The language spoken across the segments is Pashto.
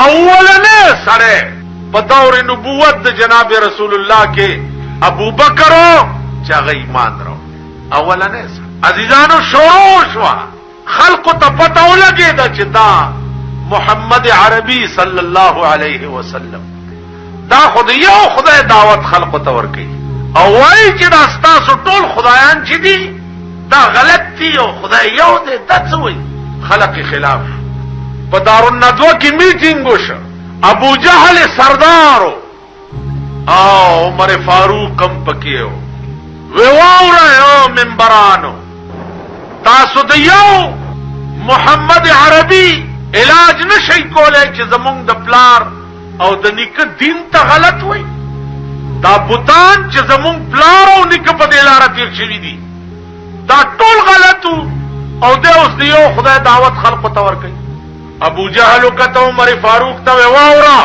اولنے سڑے بدور نبوت د جناب رسول اللہ کے ابو بکر چاگه ایمان رو اولنے سڑے عزیزانو شروع شوا خلق ته پتہ ولګی دا چې دا محمد عربی صلی الله علیه وسلم دا خدایو خدای دعوت خلق ته ورکي او وای چې دا ستاسو ټول خدایان چې دي دا غلط دي او خدای یو دی دڅوي خلق خلاف په دارالندوه کې میټینګ وشو ابو جهل سردارو او عمر فاروق کم پکیو ویواورا منبرانو تاسو د یو محمد عربی علاج نشي کولای چې زمونږ د پلار او د نیکه دین ته غلط وای دا بوتان چې زمونږ پلار او نیکه په دې لار تیر شوی دي دا ټول غلطو او د اوس دیو خدای دعوت خلق ته ورکي ابو جهل کته عمر فاروق ته واورا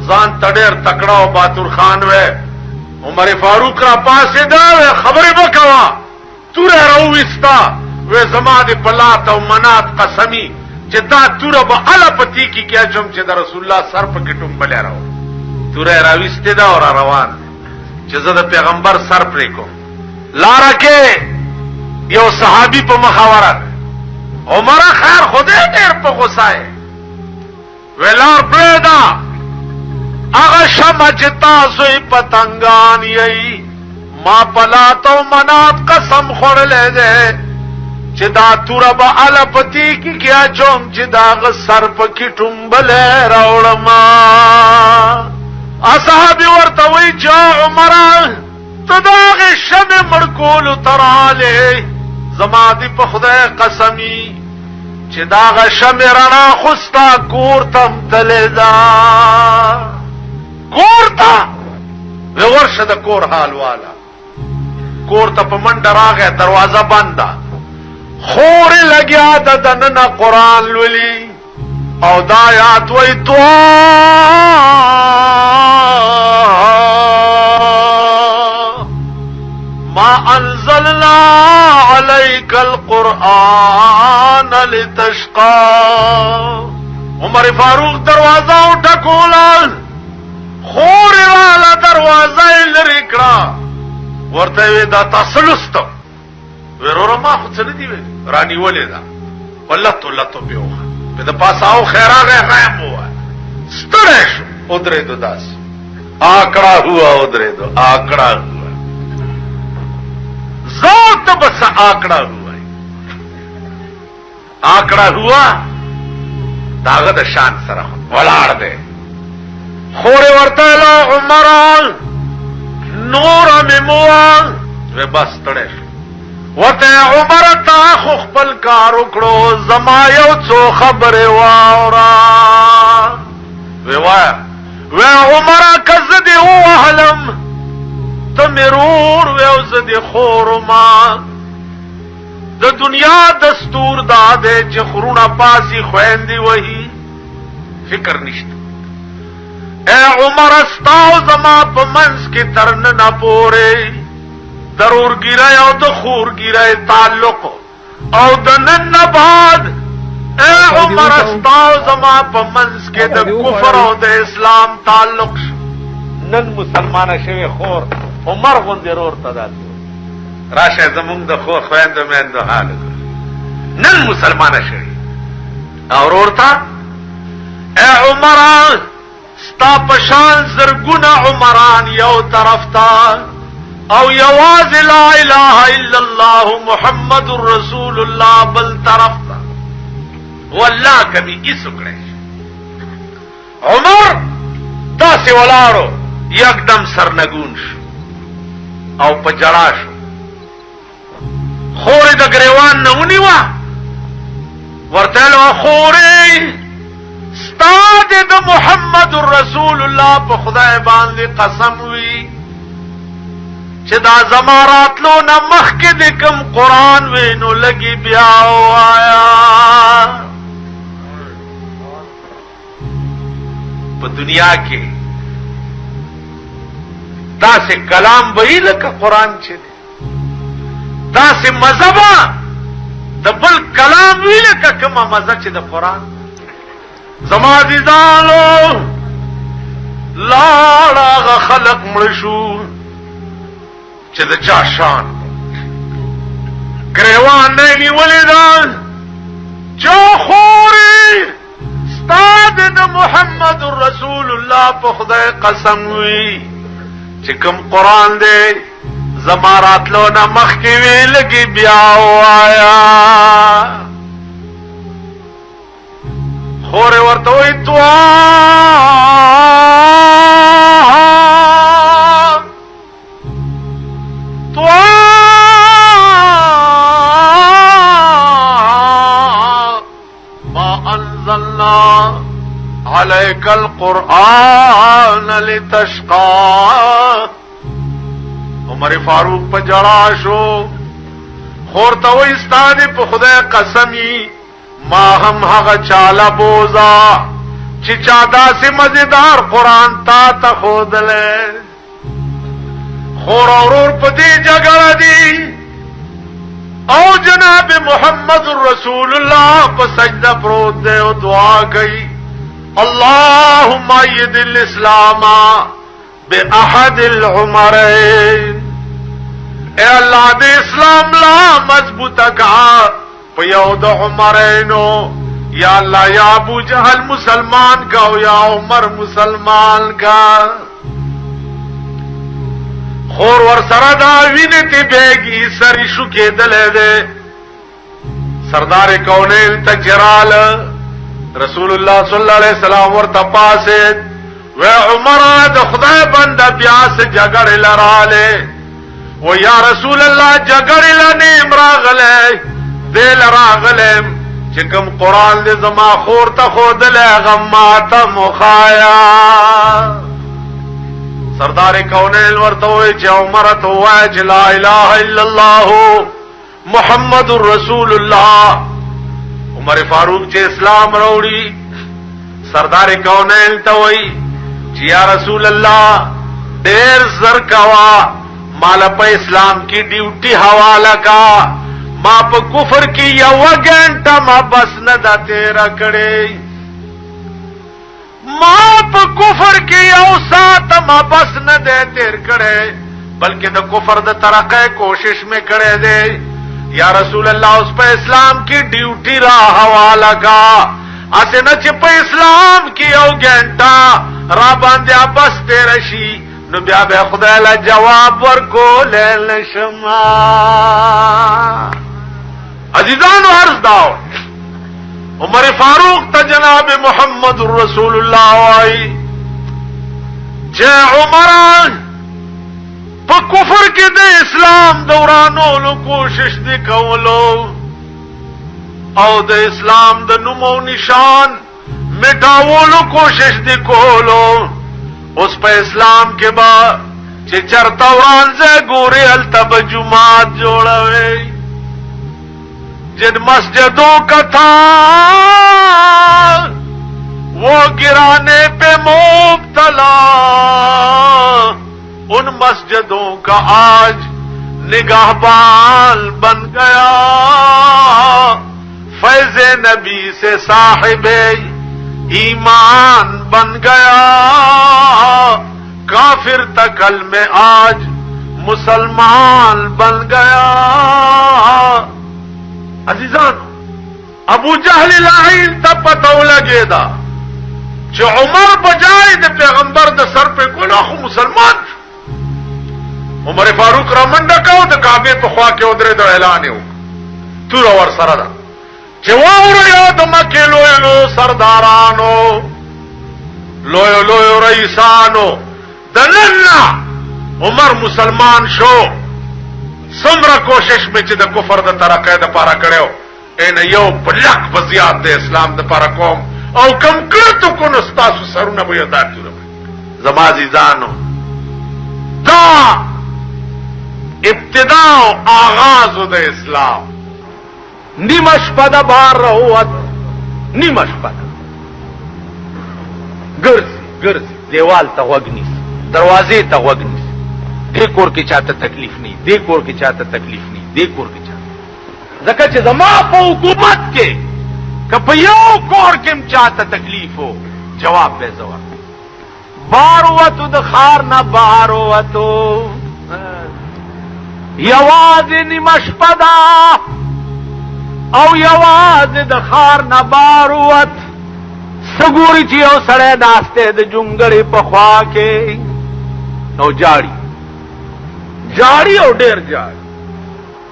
ځان تډیر تکړه او باتور خان و عمر فاروق را پاسه دا خبره وکوا تور راوستا و زما د پلات او منات قسمی چې دا تور به الا پتی کی کیا چم چې د رسول الله سر په کټوم بلې راو تور راوسته دا اور روان چې زه د پیغمبر سر پرې کو لار کې یو صحابي په مخاوره عمر خیر خدای ډېر په غوسه ولار پرېدا هغه شمع چې تاسو پتنګان یې ما پلاتو منات قسم خورلې ده چې دا تور به ال پتی کی کیا چوم چې دا غ سر پکې ټومبلې راوړما اصحاب ورته وی چې عمر ته دا غ شمع مړکول تراله زما دې په خدای قسمی چې دا غ شمع رڼا خوستا کور تم تلدا کور تا ورشه د کور حال والا کور ته په منډه راغی دروازه بنده خور لګیا د دننه قران لولي او دا آیات وای تو ما انزلنا عليك القرآن لتشقى عمر فاروق دروازه وټکولل خور والا دروازه لری کړه ورته وی دا تاسلست ورور ما خو څه ندی وی رانی ولې دا والله تو بیوخه په د پاساو خیراغه غیب هوا سترش ودرې دو داس آکڑا ہوا ودرې دو آکڑا ہوا ذات بس آکڑا ہوا آکڑا ہوا داغه د شان سره ولاړ دی خور ورته له عمران نور مموان و بس تړې وته عمر تا خو خپل کار وکړو زما یو څو خبره واورا و عمر کزدی وهلم تمرور و زدی خورما د دنیا دستور داده چې خرونه پاسي خويندې وਹੀ فکر نشته اے عمر استاو زما په منس کې ترن نه پوره ضرور ګیرای او د خور ګیرای تعلق او د نن بعد اے عمر استاو زما په منس کې د کفر او د اسلام تعلق نن مسلمانه شوی خور عمر غوندې رور تدات راشه زمونږ د خور خويندو مېندو حال نن مسلمانه شوی او ورته اے عمر ستا پشان زرگونه عمران یو طرف تا او یواز لا اله الا الله محمد رسول الله بل طرف تا والله کبھی اسکڑے عمر داسې ولاړو یکدم سرنگون شو او په جړا شو خورې د گریوان نه ونیوه ورته له خورې استاد د محمد رسول الله په خدای باندې قسم وی چې دا زماراتلو نه مخکې د کوم قران وینو لګي بیا وایا په دنیا کې داسې کلام وی لکه قران چې داسې مذهب د بل کلام وی لکه کومه مزه چې د قران زما عزیزانو لاړه خلق مړ شو چې د چا شان گریوان نه نیولې ده چوخوري استاد د محمد رسول الله په خدای قسم وي چې کوم قران دی زماراتلو نه مخکې وی لګي بیا وایا خور ورته وي عليك القرآن لتشقى عمر فاروق په جړا شو خور ته وې استاد په خدای قسمی ما هم هغه چاله بوزا چې چا داسې مزیدار قرآن تا ته ښودلی خور اورور په دې جګړه دي او جناب محمد رسول الله په سجده پروت دی او دعا کوي اللهم ايد الاسلام باحد العمرين اے اللہ دے اسلام لا مضبوط کا پیو د عمرینو یا اللہ یا ابو جہل مسلمان کا یا عمر مسلمان کا خور ور سره دا وینې ته بیگی سری شو کېدلې ده سردار کونین تجرال رسول الله صلی الله علیه وسلم ورته پاسه و عمر د خدای بنده پیاس جګړه لراله و یا رسول الله جګړه لنه امراغله دل راغله چې کوم قران دې زما خور ته خودله غماته مخایا سردار کونین ورته وی چې عمر ته وای چې لا اله الا الله محمد رسول الله عمر فاروق چې اسلام راوړي سردار کونین ته وی چې یا رسول الله ډېر زر کوا مال په اسلام کی ډیوټي حواله کا ما په کفر کې یو غنټه ما بس نه دا تیرا کړې ما په کفر کې یو سات ما بس نه دے تیر کړې بلکې د کفر د ترقې کوشش میں کړې دے یا رسول الله اس په اسلام کی ډیوټي را حواله کا اسه نه چې په اسلام کې یو غنټه را باندې بس تیر شي نو بیا به خدای له جواب ورکول نشما عزیزانو عرض داو عمر فاروق ته جناب محمد رسول الله وائی چې عمر په کفر کې د اسلام دورانولو کوشش دی کولو او د اسلام د نوم او نشان مټاولو کوشش دی کولو اوس په اسلام کې با چې چرته ورانځه ګوري التب جمعات جوړوي جن مسجدوں کا تھا وہ گرانے پہ مبتلا ان مسجدوں کا آج نگہبان بن گیا فیض نبی سے صاحب ایمان بن گیا کافر تکل میں آج مسلمان بن گیا عزیزان ابو جہل لعین تا پتو لگے دا چې عمر بجائے د پیغمبر د سر په کولو خو مسلمان عمر فاروق را منډه کاو د کعبه په خوا کې ودرې د اعلان یو تور ور سره دا چې وره یو د مکه لوی سردارانو لوی رئیسانو دلنا عمر مسلمان شو سمره کوشش میں چې د کفر د ترقې د پاره کړو ان یو بلک بزیات د اسلام د پاره کوم او کم کړتو کو نو تاسو سرونه به یاد کړو زما عزیزانو دا ابتدا او آغاز د اسلام نیمه شپه د بار راووت نیمه شپه ګرځي دیوال ته غوږ نیسي دروازې ته غوږ نیسي دې کور کې چاته تکلیف نه دې کور کې چاته تکلیف نه دې کور کې چاته ځکه چې زما په حکومت کې که په یو کور کې هم چاته تکلیف و جواب به زور بار وتو د خار نه بار وتو یوازې نیمه شپه ده او یوازې د خار نه بار وت سګوري چې یو سړی ناسته د جونګړې په خوا کې نو جاړي او ډېر جاړي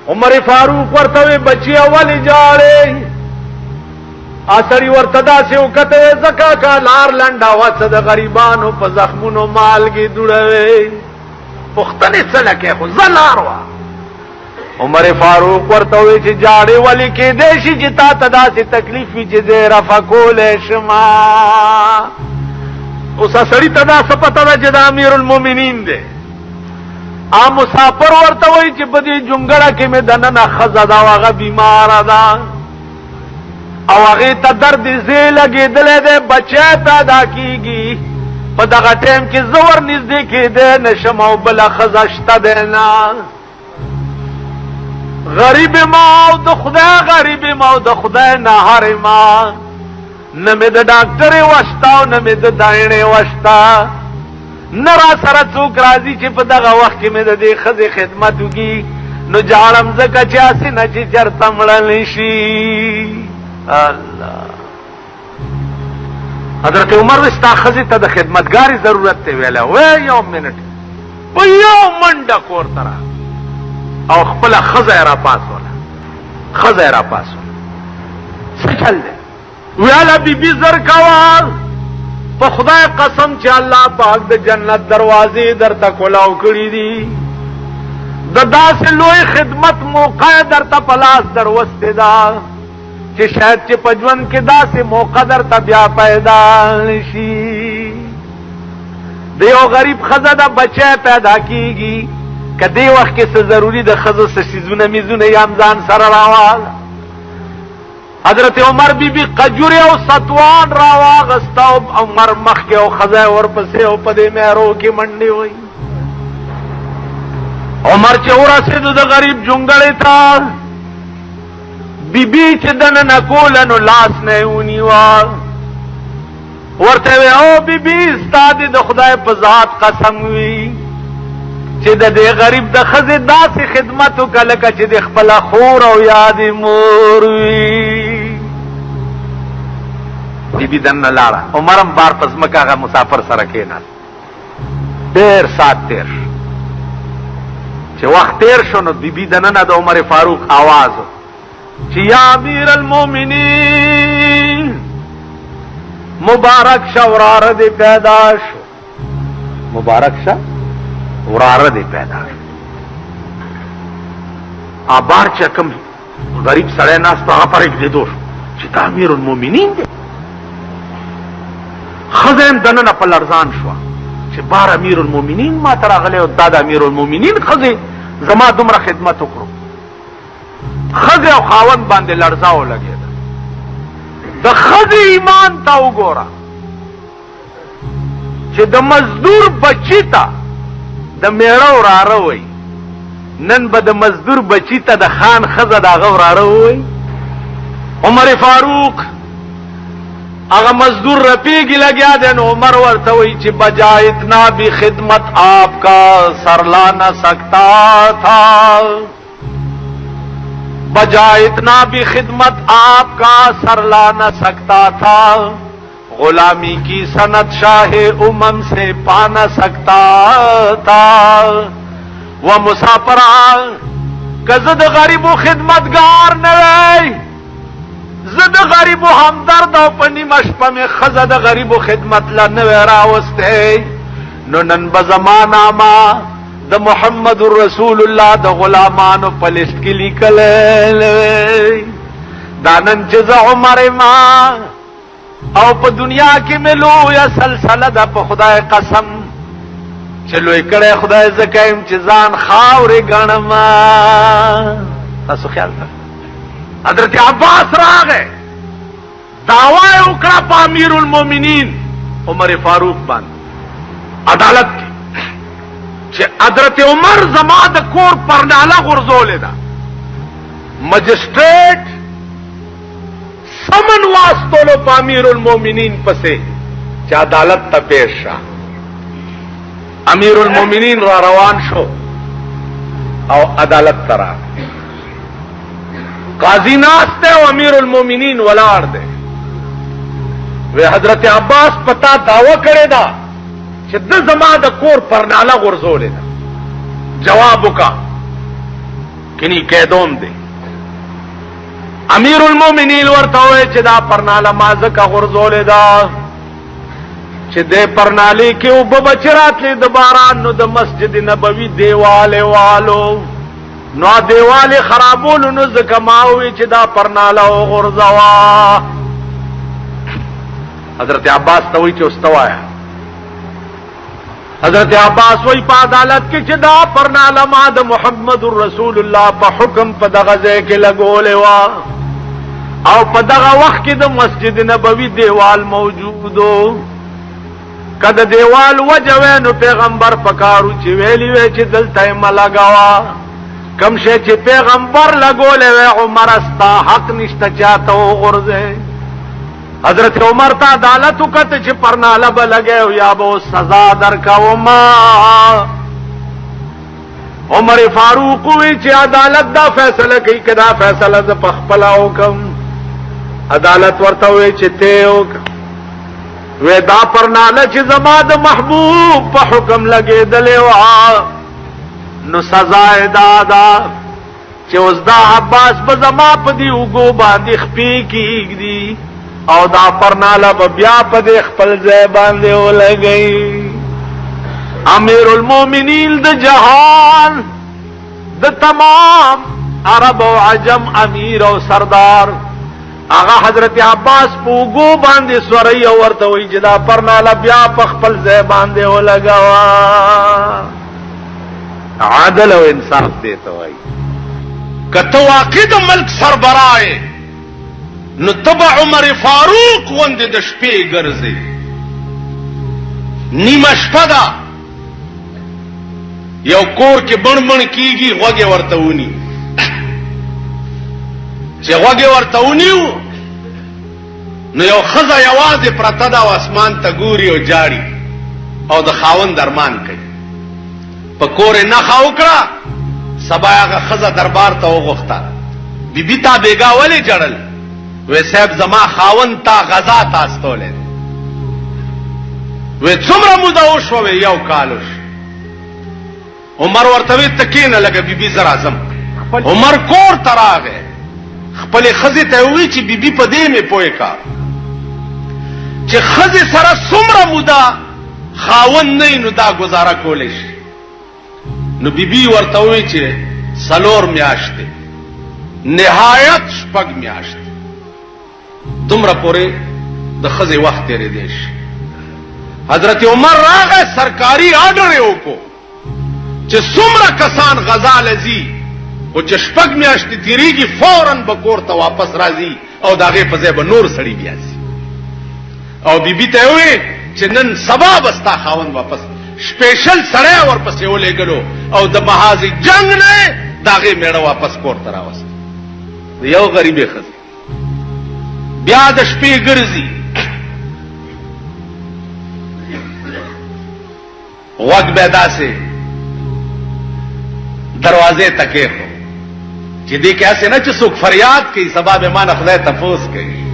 عمر فاروق ورته بچي اولې جاړي اثری ورته داسې وکته زکا کا لار لنډا وڅ د غریبانو په زخمونو مالګي دوړوي پختنې سلکه خو زلار وا عمر فاروق ورته وی چې جاړي ولي کې دیشي چې تا ته داسې تکلیف وي چې زه رفقول شما اوس سړی ته دا سپته ده چې د امیر المؤمنین دی ا مسافر ورته وی چې په دې جونګړه کې مې دننه خزه دا هغه بیمار ده او هغه ته درد زی لګېدلې ده بچی پیدا کیږي په دغه ټیم کې زور نږدې کېده نشم او بل خزه شته ده نه غریب ما او د خدای غریب ما او د خدای نه هر ما نه مې د ډاکټر وشتا او نه مې د داینې وشتا نه را سره څوک راځي چې په دغه وخت کې مې د دې ښځې خدمت وکړي نو جاړم ځکه چې هسې نه چې چېرته مړلی شي الله حضرت عمر ستا ښځې ته د خدمتګاري ضرورت دی ویلی وی یو منټ په یو منډه کور ته را او خپله ښځه یې راپاڅوله څه چل دی ویاله بیبي زر کوه په خدای قسم چې الله پاک د جنت دروازې درته کولاو کړي دي د داسې لوی خدمت موقع درته په لاس دروستې ده چې شاید چې په ژوند کې داسې موقع درته بیا پیدا نشي د یو غریب ښځه د بچی پیدا کیږي که دې وخت کې څه ضروري د ښځو څه څیزونه میزونه یې هم ځان سره راواله حضرت عمر بیبي قجوري او ستوان راواغسته او عمر مخکې او ښځه ورپسې او په دې مهرو کې منډې وی عمر چې ورسېدو د غریب جونګړې ته بیبي چې دننه کوله نو لاس نه یې ونیوه ورته وی او بیبي ستا دې د خدای په ذات قسم وي چې د دې غریب د ښځې داسې خدمت وکړه لکه چې د خپله خور او یا د مور وي بیبي دننه لاړه عمر هم بار په ځمکه هغه مسافر سره کېناست ډېر ساعت تېر شو چې وخت تېر شو نو بیبي دننه د عمر فاروق آواز چې یا امیر المؤمنین مبارک شه وراره دې پیدا شو مبارک شه وراره دې پیدا شو بار چې کوم غریب سړی ناست هغه پر اګدېدو شو چې دا امیر المؤمنین دی ښځه هم دننه په لړزان شوه چې بار امیر المؤمنین ما ته راغلی او دا د امیر المؤمنین ښځې زما دومره خدمت وکړو ښځې او خاوند باندې لړزه ولګېده د ښځې ایمان ته وګوره چې د مزدور بچی ته د میړه وراره وی نن به د مزدور بچی ته د خان ښځه د هغه وراره وی عمر فاروق هغه مزدور رپیږي لګیا دی نو عمر ورته وی چې بجا اتنا بھی خدمت آپ کا سر لا نہ سکتا تھا بجا اتنا بھی خدمت آپ کا سر لا نہ سکتا تھا غلامی کی سند شاہ امم سے پا نہ سکتا تھا وہ مسافران کزد غریب و خدمتگار نوی زد غریب و همدرد او پنی مشپا میں خزد غریب و خدمت لنوی راوستے نو نن بزمان آما د محمد رسول الله د غلامانو په لیست کې لیکل دا نن چې عمر ما او په دنیا کې ملو یا سلسله د په خدای قسم چې لوی کړه خدای زکایم چې ځان خاورې ګڼم تاسو خیال کړئ حضرت عباس راغی دعوا وکړه په امیر المؤمنین عمر فاروق باندې عدالت کې چې حضرت عمر زما د کور پرناله غرزولې ده مجسټریټ سمن واستولو پا امیر المومنین پسے چا عدالت تا پیش شا. امیر المومنین را روان شو او عدالت ترا قاضی ناستے او امیر المومنین ولار دے. وی حضرت عباس پتا دعوی کرے دا چھ د زما د کور پرنالا غرزولے دا. جوابو کا کنی قیدوم دے. امیر المومنین ورتاوے چھ دا پرنالا مازکا غرزولے دا چھ دے پرنالی کے او بچرات لی دباران نو دا مسجد نبوی دیوالے والو نو دیوالے خرابولو نو زکماوی چھ دا پرنالا غرزوا. حضرت عباس توی چھ استوایا. حضرت عباس وی پا عدالت کی چھ دا پرنالا ما دا محمد الرسول اللہ پا حکم پا دا غزے کے لگولے وا او پا دا وقت کی دا مسجد نبوی دیوال موجودو. کد دیوال وجوے نو پیغمبر پکارو چی ویلی وی چی دلتا ملگوا کم شے چی پیغمبر لگولے وی عمر استا حق نشتا چاہتا ہو غرزے. حضرت عمر تا عدالتو کت چی پرنالا بلگے یا بو سزا درکا وما. عمر فاروق وی چی عدالت دا فیصلہ کی کدا فیصلہ دا پخپلا حکم. عدالت ورتوی چی تے حکم وی دا پرنالا چی زما دا محبوب پا حکم لگے دلے وا نو سزائے دادا چی اس دا عباس با زما پا دی اگو باندی خپی کی دی او دا پرنالا با بیا پا دی خپل زیبان دی ہو لگئی. امیر المومنین دا جہان دا تمام عرب و عجم امیر و سردار آغا حضرت عباس پوگو باندے سوری ورتوی جدا پرنالا بیا پخپل زیبان دے ہو لگوا. عادل و انصاف دیتا ہوئی کتو واقع دا ملک سربرائے نو تبا عمر فاروق وند دشپے گرزے نیم اشپدا یو کور کے بن بن کیگی غوگے ورتونی چه غوگی ورتونیو نو یو خزا یواز پرتا دا و اسمان تا گوری و جاری او دا خاون درمان کئی پا کور نخاو کرا سبایا غا خزا دربار تا وغختا بی بی تا بیگا ولی جڑل وی صاحب زما خاون تا غزا تاستو لید وی چمرا مداوش وی یو کالوش. عمر ورتوی تکین لگا بی بی زرازم. عمر کور تراغے خپل خزی ته وی چې بیبي په دې می پوي کا چې خزی سره څومره مودا خاون نه نو دا گزاره کولې شي. نو بیبي ورته وی چې سلور میاشتې نهایت شپږ میاشتې تمره پورې د خزی وخت لري دیش. حضرت عمر راغه سرکاري آرډر یو کو چې څومره کسان غزا لذي او چې شپږ میاشتې تیریږي فوراً به کور ته واپس راځي او د هغې په ځای به نور سړي بیا ځي. او بیبي ته یې وویل چې نن سبا به ستا خاوند واپس سپیشل سړی ورپسې ولېږلو او د محاذ جنګ نه د هغې میړه واپس کور ته راوست. د یو غریبې ښځې بیا د شپې ګرځي غوږ به داسې دروازې ته کېښو چې دې کې هسې نه چې څوک فریاد کوي سبا به ما نه خدای تپوس کوي.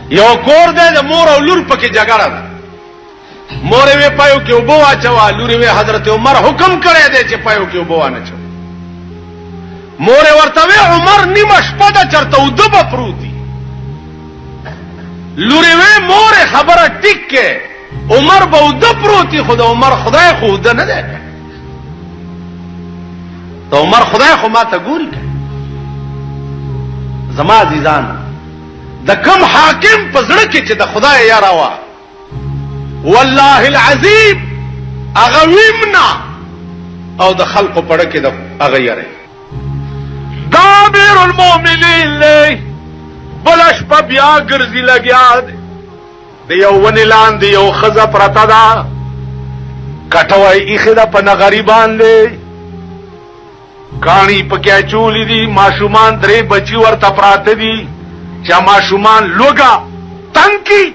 یو کور دی د مور او لور پکې جګړه ده. مور یې پایو کې اوبه واچوه، لور یې حضرت عمر حکم کړی دی چې پایو کې اوبه وانچوه. مور یې ورته وی عمر نیمه شپه ده چېرته اوده به پروت دي. لور یې وی مور خبره ټیک کې عمر به اوده پروت دي خو د عمر خدای خو اوده نه دی. د عمر خدای خو ما ته ګوري که زما عزیزان د کم حاکم په زړه کې چې د خدای یاره وه والله العظیم هغه ویمنا او د خلقو پړه کې د هغه یاره دا امیر المؤمنین دی. بله شپه بیا ګرځي لګیا دی د یو ونې لاندې یو ښځه پرته ده کټوه یې ایښې ده په نغري باندې کاڼي پکې اچولې دي ماشومان درې بچي ورته پراته دي چې ماشومان لوګا تنکی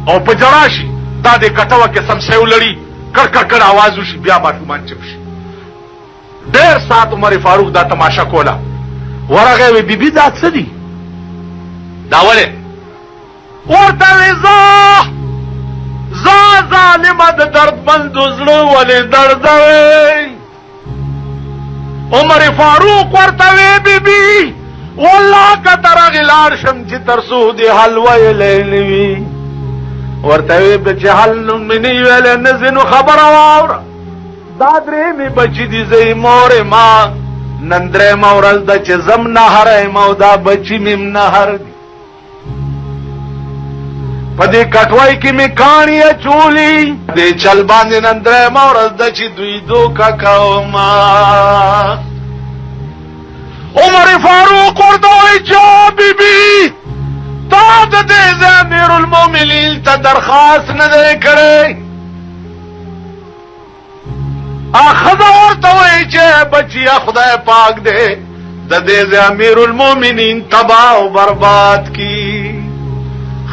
او په جراشي دا د کټوه کې سمسیو لړی کړ کړ کړ आवाज وشي بیا ماشومان چپ شي. ډېر سات عمر فاروق دا تماشا کولا ورغه وی بیبي دا څه دي دا ولې ورته زا ظالمه د درد بند زړه ولې درد وي. عمر فاروق ورته وی بیبي والله کتر غلار شم چې ترسو دی حلوه لیلوي ورته وی بچ حل نو منی ویل نزنو خبر اور دا درې می بچی دی زې مور ما نندره مورل د چې زم نه هره مو دا بچی مم نه هر دی پدې کټوای کې می کانی چولی دې چل باندې نندره مورل د چې دوی دوکا کاوما. عمر فاروق ورته وی چې بیبي تا د دې امیر المؤمنین ته درخواست نه دی کړی. اخذ ورته وی چې بچیا خدای پاک دې د دې امیر المؤمنین تباہ او برباد کی.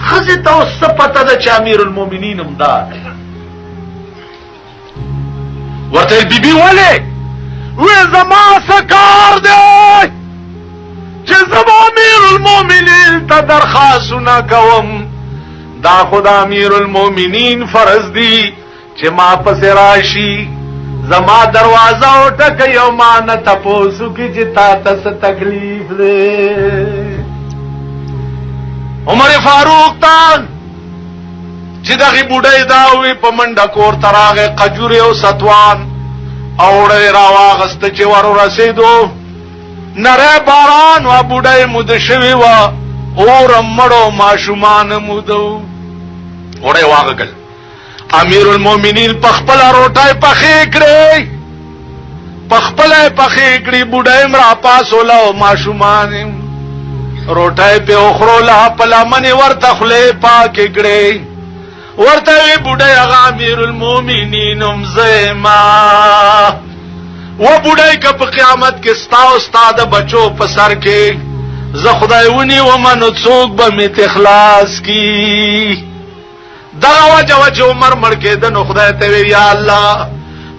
خزه ته اوس پته ده چې امیر المؤمنین هم دا ورته بیبي ولې وی زما سکار دی چې زما امیر المؤمنین ته درخواستونه کوم دا خدا امیر المؤمنین فرض دی چې ما پس راشي زما دروازه وټکي او ما نه تپوسو کې چې تا ته تکلیف دی. عمر فاروق ته چې دغه بوډۍ دا وی په منډه کور تراغه قجوره او ستوان اوړې راواغست چې ورو رسیدو نره باران و بوډۍ مود شوی و اور مړو ماشومان مودو وړې واغل. امیر المؤمنین پخپل روټای پخې کړې پخپل پخې کړې بوډۍ مرا پاسولا او ماشومان روټای په اخرولا پلمن ورته خله پاکې کړې ورته وی بوډۍ هغه امیر المؤمنین زما و بوډۍ کپ قیامت کې ستا او استاد بچو په سر کې زه خدای ونی و منو څوک به می اخلاص کی. دا وجه عمر مړ کېد نو خدای ته وی یا الله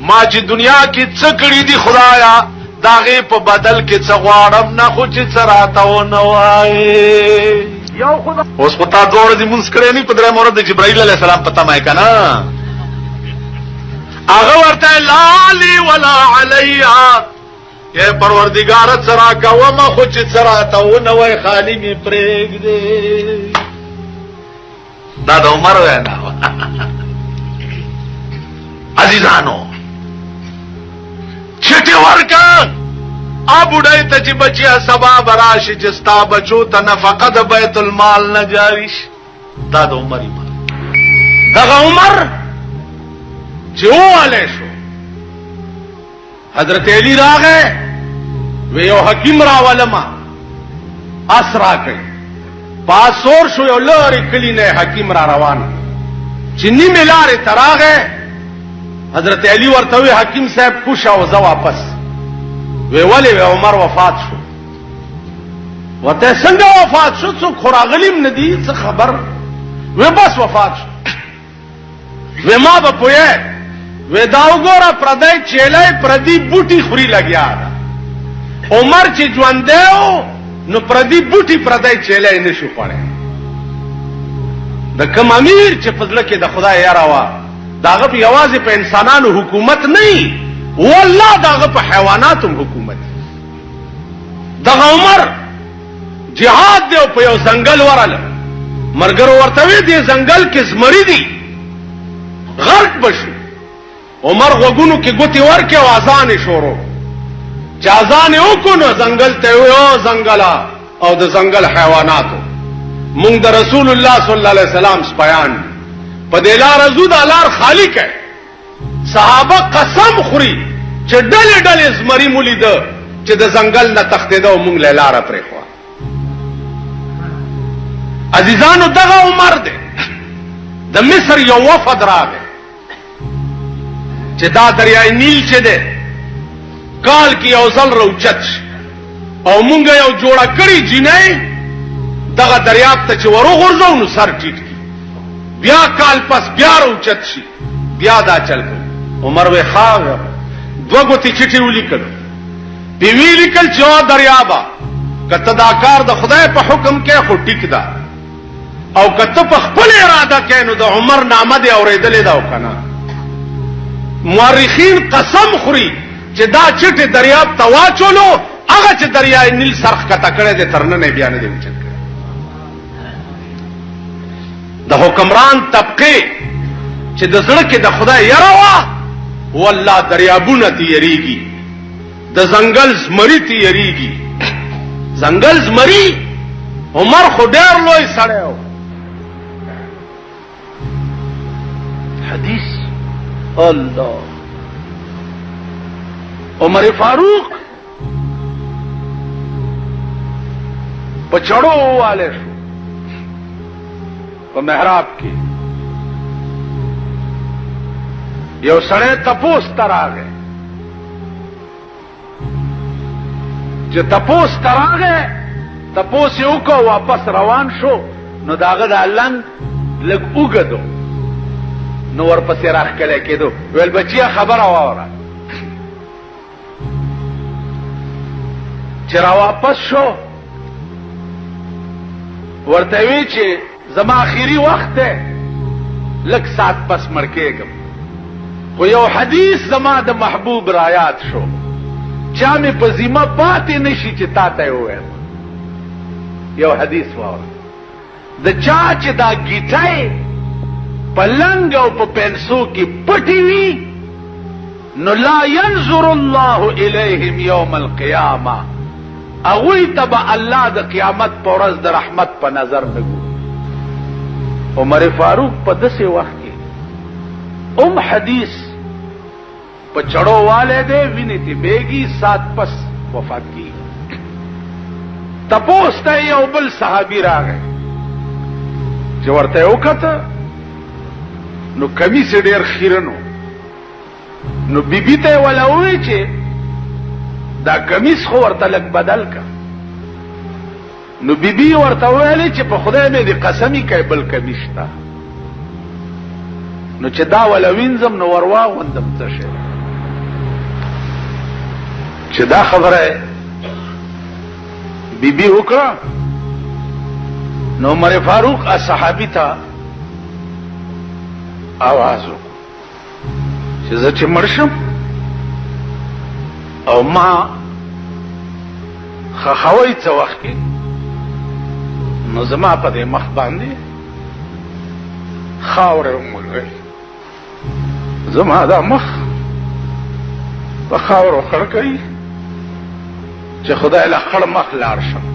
ما چې دنیا کې څه کړی دي خدایا داغه په بدل کې څه غواړم نه خو چې سراته و نه وای. یو خدای اوس په تا دوړ دي مونږ کړې نه په درې مورد جبرائیل علیه السلام پتا مای کنه هغه ورته لالی ولا علیا یا پروردگار سرا کوم خو چې سراته و نه وای خالی می پرېګ دې. دا د عمر وینا عزیزانو چټي ورکا ابوډای ته چې بچیا سبا براشي چې ستا بچو ته نفقه د بیت المال نه جاریش. دا د عمر ایمان دغه عمر چې واله شو حضرت علی راغه وی یو حکیم راولما اسرا کوي پاسور شو یو لارې کلی نه حکیم را روان چې نیمه لارې تراغه حضرت علی ورته وی حکیم صاحب کوشا او زه واپس وی ولی وی عمر وفات شو. وته څنګه وفات شو څوک خراغلیم ندی څه خبر وی بس وفات شو. وی ما به پوهه وی دا وګوره پردای چیلای پردی بوټي خوري لګیا عمر چې ژوند دیو نو پردی بوټي پردای چیلای نشو خوړی. د کوم امیر چې فضله کې د خدای یاره وا داغه په یوازې په انسانانو حکومت نه والله داغه په حیواناتو حکومت. دغه عمر جهاد دی په یو ځنګل وراله مرګرو ورته وی دی ځنګل کې زمری دی غرق بشو. عمر غوګونو کې ګوتی ورکه او اذان شروع چې اذان وکړو ځنګل ته یو ځنګلا او د ځنګل حیواناتو مونږ د رسول الله صلی الله علیه وسلم سپیان په دلار زود الار خالق ہے. صحابه قسم خوري چې ډلې ډلې زمری مولید چې د ځنګل نه تختیدو مونږ له لار پرې خو. عزیزانو دغه عمر دی د مصر یو وفد راغی چې دا دریای نیل چې دی کال کې یو ځل روچت او مونږ یو جوړه کړی جنې دغه دریاب ته چې وروغورځو نو سر ټیټ کی بیا کال پس بیا راوچت شي بیا دا چل کوي عمر وی خاغ دو ګوتی چټي ولیکل بي ویلیکل چې دریابا کته دا کار د خدای په حکم کې خو ټیک ده او کته په خپل اراده کې نو د عمر نامه دی اورېدلې دا وکنه مورخین قسم خوري چې دا چټي دریاب ته واچولو هغه چې دریای نیل سرخ کته کړه دې ترنه نه بیان دی وچت کړه د حکمران طبقه چې د زړه کې د خدای یره وا والله دریابونه تیریږي د زنګل زمری تیریږي زنګل زمری عمر خو ډېر لوی سړی و حدیث الله عمر فاروق په چړو والے شو په محراب کې یو سړی تپوس تراغه چې تپوس تراغه تپوس یو کو واپس روان شو نو داغه د لنګ لګ وګدو نو ورپسې راخکله کېدو ویل بچیا خبره واوره چې را واپس شو ورته وی چې زما اخیری وخت ده لک سات پس مرکېږم خو یو حدیث زما د محبوب را یاد شو چا مې په ذمه پاتې نشي چې تا ته ووایم یو حدیث واوره د چا چې دا گیټای پلنګ او په پنسو کې پټي وي نو لا ينظر الله الیهم یوم القیامه اغوی تبا الله د قیامت په ورځ د رحمت په نظر نګو عمر فاروق په دسه وخت کې حدیث په چړو والے دے ویني تی بیگی سات پس وفات کی تپوس ته یو بل صحابي راغی چې ورته وکړه نو کمیس ډیر خیرنو نو بیبي ته ولوي چې دا کمیس خو ورته لک بدل کا نو بیبي ورته ویلې چې په خدای مې دې قسمی کوي بل کمیس تا نو چې دا ولوینځم نو ورواغوندم څه شي چې دا خبره بیبي وکړه نو عمر فاروق صحابي ته आवाज وکړ چې زه چې مرشم او ما خخوي څه وخت کې نو زما په دې مخ باندې خاور ومغه زما دا مخ په خاور خړ کوي چې خدای له خړ مخ لاړ شم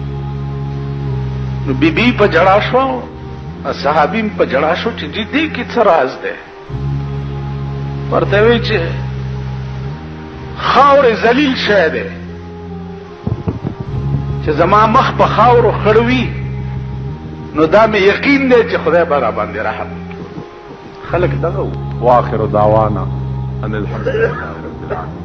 نو بیبي په جړا شو صحابي په جړا شو چې دې کې څه راز ده ورته وی چې خاور ذلیل شه ده چې زما مخ په خاور خړوي نو دا مې یقین دی چې خدای به را باندې رحم خلق دغه واخر دعوانا ان الحمد لله رب العالمين